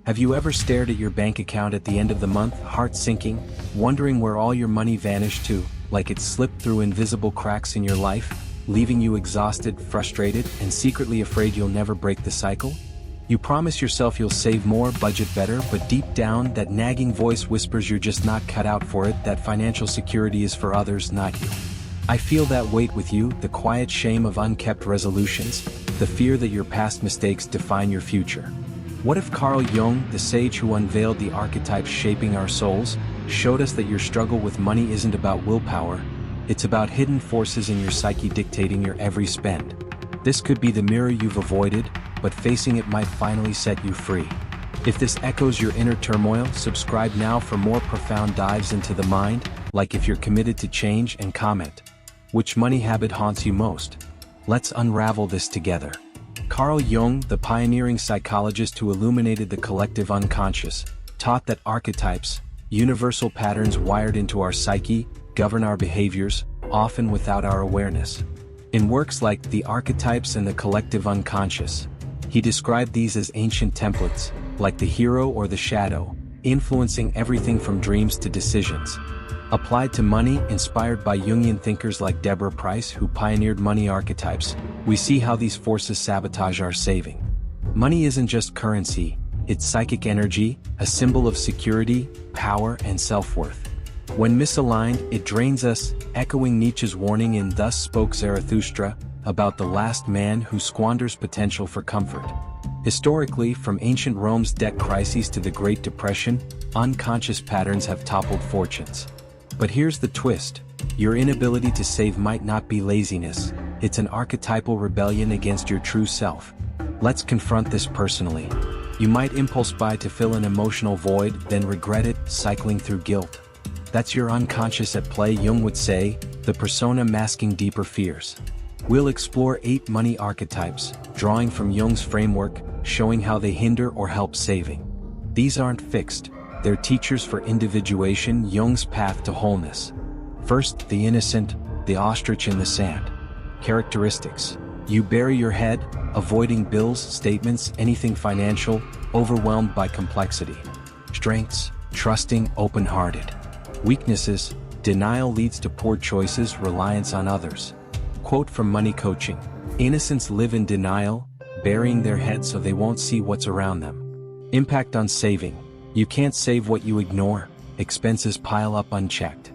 Have you ever stared at your bank account at the end of the month, heart sinking, wondering where all your money vanished to, like it slipped through invisible cracks in your life, leaving you exhausted, frustrated, and secretly afraid you'll never break the cycle? You promise yourself you'll save more, budget better, but deep down, that nagging voice whispers you're just not cut out for it, that financial security is for others, not you. I feel that weight with you, the quiet shame of unkept resolutions, the fear that your past mistakes define your future. What if Carl Jung, the sage who unveiled the archetypes shaping our souls, showed us that your struggle with money isn't about willpower, it's about hidden forces in your psyche dictating your every spend. This could be the mirror you've avoided, but facing it might finally set you free. If this echoes your inner turmoil, subscribe now for more profound dives into the mind, like if you're committed to change, and comment. Which money habit haunts you most? Let's unravel this together. Carl Jung, the pioneering psychologist who illuminated the collective unconscious, taught that archetypes, universal patterns wired into our psyche, govern our behaviors, often without our awareness. In works like The Archetypes and the Collective Unconscious, he described these as ancient templates, like the hero or the shadow, influencing everything from dreams to decisions. Applied to money, inspired by Jungian thinkers like Deborah Price, who pioneered money archetypes, we see how these forces sabotage our saving. Money isn't just currency, it's psychic energy, a symbol of security, power, and self-worth. When misaligned, it drains us, echoing Nietzsche's warning in Thus Spoke Zarathustra, about the last man who squanders potential for comfort. Historically, from ancient Rome's debt crises to the Great Depression, unconscious patterns have toppled fortunes. But here's the twist: your inability to save might not be laziness, it's an archetypal rebellion against your true self. Let's confront this personally. You might impulse buy to fill an emotional void, then regret it, cycling through guilt. That's your unconscious at play, Jung would say, the persona masking deeper fears. We'll explore 8 money archetypes, drawing from Jung's framework, showing how they hinder or help saving. These aren't fixed, they're teachers for individuation, Jung's path to wholeness. First, the innocent, the ostrich in the sand. Characteristics: you bury your head, avoiding bills, statements, anything financial, overwhelmed by complexity. Strengths: trusting, open-hearted. Weaknesses: denial leads to poor choices, reliance on others. Quote from Money Coaching: innocents live in denial, burying their heads so they won't see what's around them. Impact on saving: you can't save what you ignore, expenses pile up unchecked.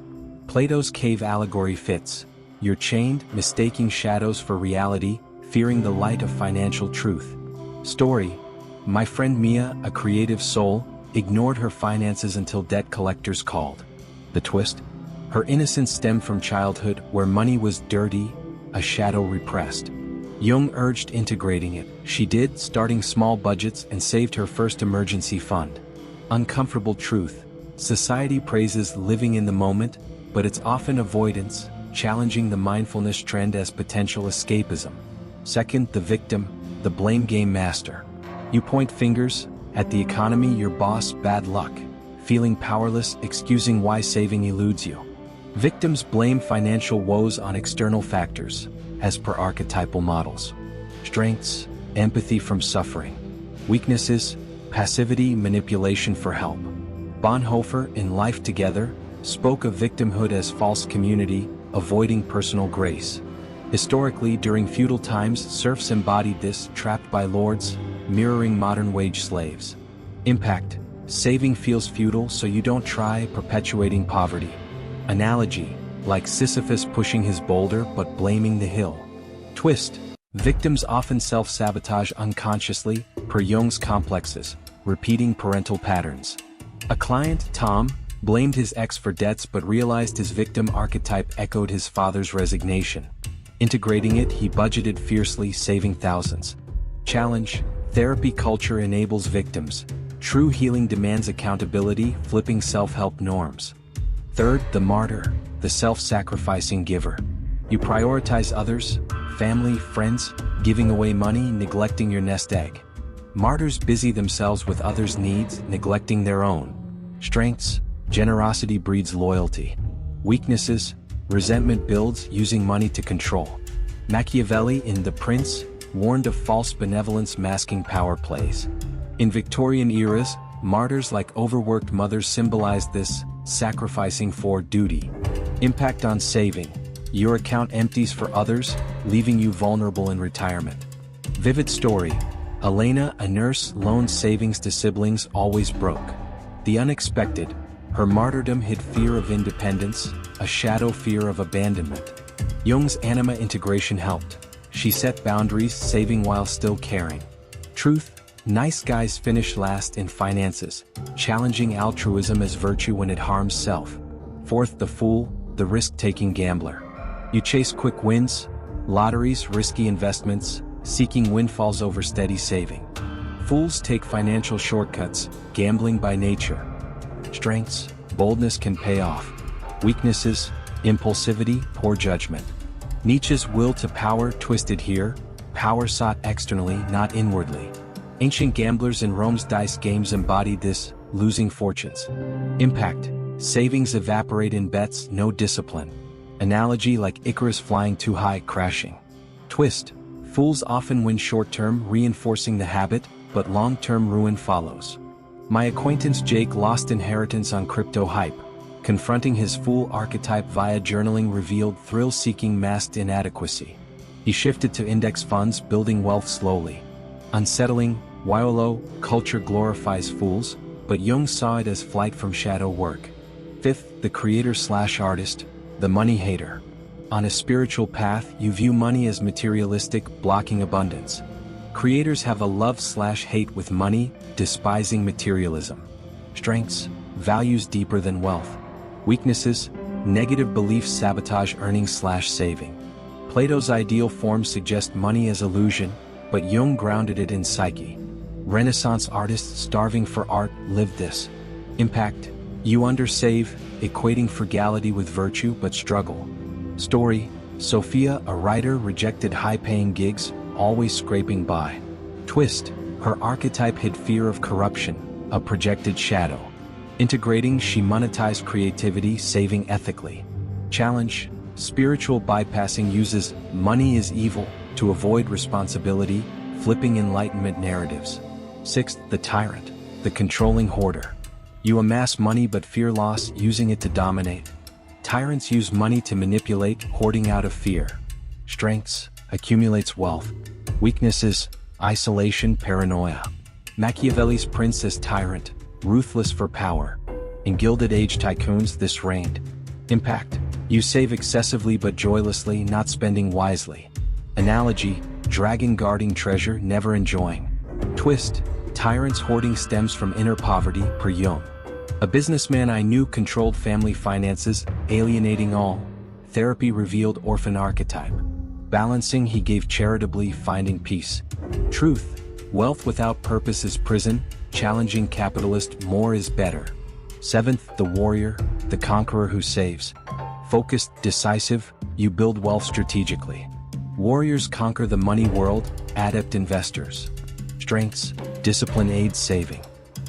Plato's cave allegory fits: you're chained, mistaking shadows for reality, fearing the light of financial truth. Story: my friend Mia, a creative soul, ignored her finances until debt collectors called. The twist: her innocence stemmed from childhood, where money was dirty, a shadow repressed. Jung urged integrating it. She did, starting small budgets, and saved her first emergency fund. Uncomfortable truth: society praises living in the moment, but it's often avoidance, challenging the mindfulness trend as potential escapism. Second, the victim, the blame game master. You point fingers at the economy, your boss, bad luck, feeling powerless, excusing why saving eludes you. Victims blame financial woes on external factors, as per archetypal models. Strengths: empathy from suffering. Weaknesses: passivity, manipulation for help. Bonhoeffer, in Life Together, spoke of victimhood as false community, avoiding personal grace. Historically, during feudal times, serfs embodied this, trapped by lords, mirroring modern wage slaves. Impact: saving feels futile, so you don't try, perpetuating poverty. Analogy: like Sisyphus pushing his boulder but blaming the hill. Twist: victims often self-sabotage unconsciously, per Jung's complexes, repeating parental patterns. A client, Tom, blamed his ex for debts but realized his victim archetype echoed his father's resignation. Integrating it, he budgeted fiercely, saving thousands. Challenge: therapy culture enables victims. True healing demands accountability, flipping self-help norms. Third, the martyr, the self-sacrificing giver. You prioritize others, family, friends, giving away money, neglecting your nest egg. Martyrs busy themselves with others' needs, neglecting their own. Strengths: generosity breeds loyalty. Weaknesses: resentment builds, using money to control. Machiavelli, in The Prince, warned of false benevolence masking power plays. In Victorian eras, martyrs like overworked mothers symbolized this, sacrificing for duty. Impact on saving. Your account empties for others, leaving you vulnerable in retirement. Vivid story. Elena, a nurse, loaned savings to siblings always broke. The unexpected. Her martyrdom hid fear of independence, a shadow fear of abandonment. Jung's anima integration helped. She set boundaries, saving while still caring. Truth. Nice guys finish last in finances, challenging altruism as virtue when it harms self. Fourth, the fool, the risk-taking gambler. You chase quick wins, lotteries, risky investments, seeking windfalls over steady saving. Fools take financial shortcuts, gambling by nature. Strengths, boldness can pay off. Weaknesses, impulsivity, poor judgment. Nietzsche's will to power twisted here, power sought externally, not inwardly. Ancient gamblers in Rome's dice games embodied this, losing fortunes. Impact. Savings evaporate in bets, no discipline. Analogy like Icarus flying too high, crashing. Twist. Fools often win short-term, reinforcing the habit, but long-term ruin follows. My acquaintance Jake lost inheritance on crypto hype. Confronting his fool archetype via journaling revealed thrill-seeking masked inadequacy. He shifted to index funds, building wealth slowly. Unsettling. YOLO, culture glorifies fools, but Jung saw it as flight from shadow work. Fifth, the creator/artist, the money hater. On a spiritual path, you view money as materialistic, blocking abundance. Creators have a love/hate with money, despising materialism. Strengths, values deeper than wealth. Weaknesses, negative beliefs sabotage earnings/saving. Plato's ideal forms suggest money as illusion, but Jung grounded it in psyche. Renaissance artists starving for art lived this. Impact. You undersave, equating frugality with virtue but struggle. Story. Sophia, a writer, rejected high-paying gigs, always scraping by. Twist. Her archetype hid fear of corruption, a projected shadow. Integrating, she monetized creativity, saving ethically. Challenge. Spiritual bypassing uses money is evil to avoid responsibility, flipping enlightenment narratives. Sixth, the tyrant, the controlling hoarder. You amass money but fear loss, using it to dominate. Tyrants use money to manipulate, hoarding out of fear. Strengths, accumulates wealth. Weaknesses, isolation, paranoia. Machiavelli's prince as tyrant, ruthless for power. In Gilded Age tycoons this reigned. Impact, you save excessively but joylessly, not spending wisely. Analogy, dragon guarding treasure, never enjoying. Twist, tyrants hoarding stems from inner poverty, per Jung. A businessman I knew controlled family finances, alienating all. Therapy revealed orphan archetype. Balancing, he gave charitably, finding peace. Truth, wealth without purpose is prison, challenging capitalist, more is better. Seventh, the warrior, the conqueror who saves. Focused, decisive, you build wealth strategically. Warriors conquer the money world, adept investors. Strengths, discipline aids saving.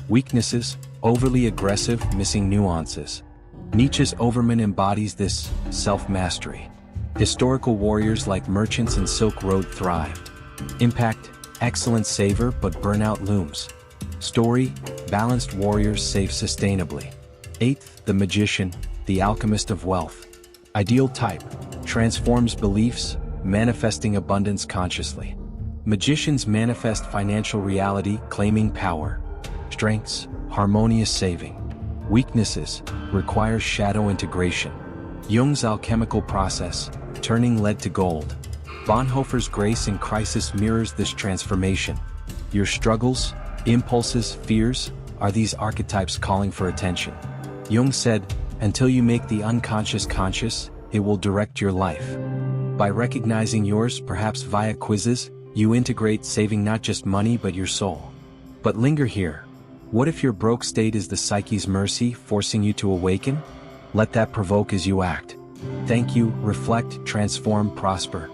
Weaknesses, overly aggressive, missing nuances. Nietzsche's Overman embodies this, self-mastery. Historical warriors like merchants and Silk Road thrived. Impact, excellent saver but burnout looms. Story, balanced warriors save sustainably. Eighth, the magician, the alchemist of wealth. Ideal type, transforms beliefs, manifesting abundance consciously. Magicians manifest financial reality, claiming power. Strengths, harmonious saving. Weaknesses, requires shadow integration. Jung's alchemical process, turning lead to gold. Bonhoeffer's grace in crisis mirrors this transformation. Your struggles, impulses, fears, are these archetypes calling for attention. Jung said, until you make the unconscious conscious, it will direct your life. By recognizing yours, perhaps via quizzes, you integrate saving not just money but your soul. But linger here. What if your broke state is the psyche's mercy, forcing you to awaken? Let that provoke as you act. Thank you, reflect, transform, prosper.